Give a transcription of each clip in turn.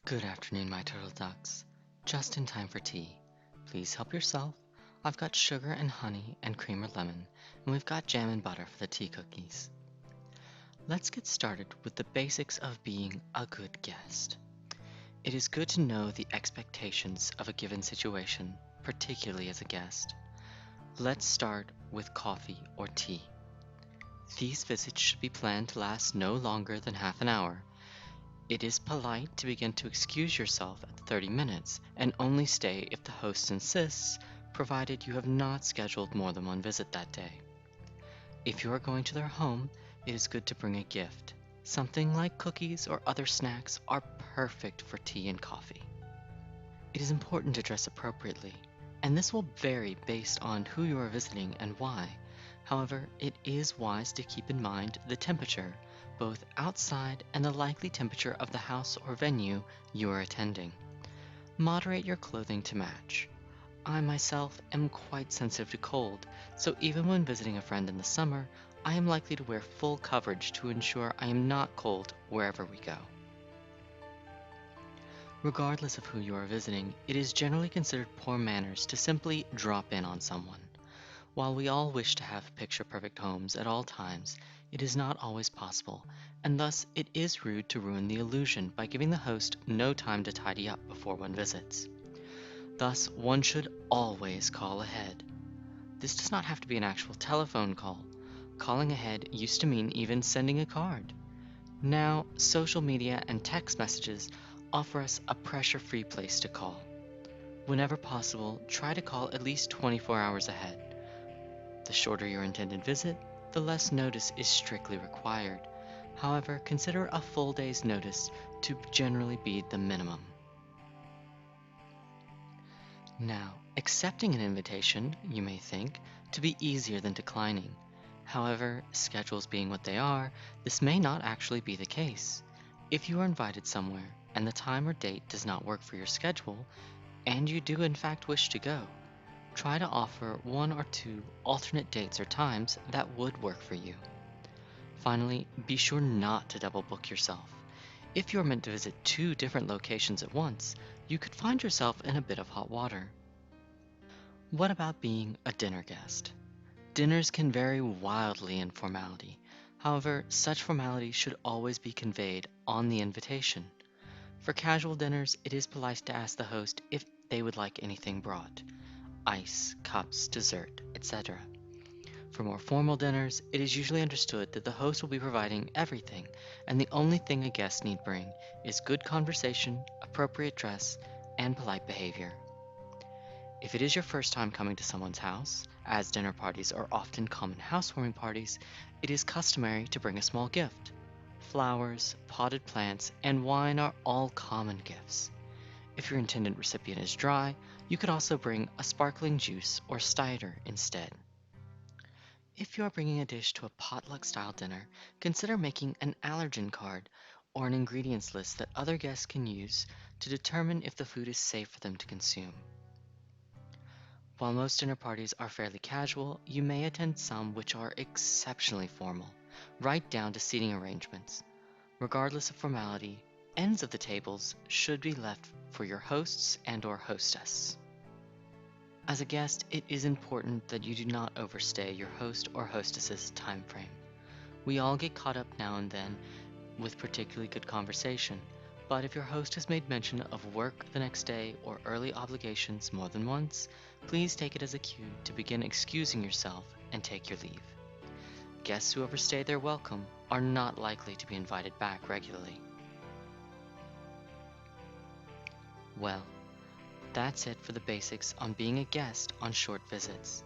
Good afternoon, my turtle ducks. Just in time for tea. Please help yourself. I've got sugar and honey and cream or lemon, and we've got jam and butter for the tea cookies. Let's get started with the basics of being a good guest. It is good to know the expectations of a given situation, particularly as a guest. Let's start with coffee or tea. These visits should be planned to last no longer than half an hour. It is polite to begin to excuse yourself at 30 minutes and only stay if the host insists, provided you have not scheduled more than one visit that day. If you are going to their home, it is good to bring a gift. Something like cookies or other snacks are perfect for tea and coffee. It is important to dress appropriately, and this will vary based on who you are visiting and why. However, it is wise to keep in mind the temperature, both outside and the likely temperature of the house or venue you are attending. Moderate your clothing to match. I myself am quite sensitive to cold, so even when visiting a friend in the summer, I am likely to wear full coverage to ensure I am not cold wherever we go. Regardless of who you are visiting, it is generally considered poor manners to simply drop in on someone. While we all wish to have picture-perfect homes at all times, it is not always possible, and thus it is rude to ruin the illusion by giving the host no time to tidy up before one visits. Thus, one should always call ahead. This does not have to be an actual telephone call. Calling ahead used to mean even sending a card. Now, social media and text messages offer us a pressure-free place to call. Whenever possible, try to call at least 24 hours ahead. The shorter your intended visit, the less notice is strictly required. However, consider a full day's notice to generally be the minimum. Now, accepting an invitation, you may think, to be easier than declining. However, schedules being what they are, this may not actually be the case. If you are invited somewhere and the time or date does not work for your schedule, and you do in fact wish to go, try to offer one or two alternate dates or times that would work for you. Finally, be sure not to double book yourself. If you're meant to visit two different locations at once, you could find yourself in a bit of hot water. What about being a dinner guest? Dinners can vary wildly in formality. However, such formality should always be conveyed on the invitation. For casual dinners, it is polite to ask the host if they would like anything brought: ice, cups, dessert, etc. For more formal dinners, it is usually understood that the host will be providing everything, and the only thing a guest need bring is good conversation, appropriate dress, and polite behavior. If it is your first time coming to someone's house, as dinner parties are often common housewarming parties, it is customary to bring a small gift. Flowers, potted plants, and wine are all common gifts. If your intended recipient is dry, you could also bring a sparkling juice or cider instead. If you are bringing a dish to a potluck-style dinner, consider making an allergen card or an ingredients list that other guests can use to determine if the food is safe for them to consume. While most dinner parties are fairly casual, you may attend some which are exceptionally formal, right down to seating arrangements. Regardless of formality, ends of the tables should be left for your hosts and/or hostess. As a guest, it is important that you do not overstay your host or hostess's time frame. We all get caught up now and then with particularly good conversation, but if your host has made mention of work the next day or early obligations more than once, please take it as a cue to begin excusing yourself and take your leave. Guests who overstay their welcome are not likely to be invited back regularly. Well, that's it for the basics on being a guest on short visits.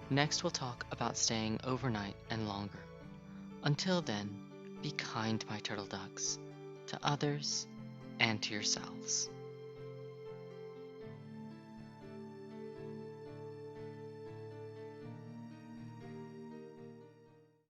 Next we'll talk about staying overnight and longer. Until then, be kind, my turtle ducks, to others and to yourselves.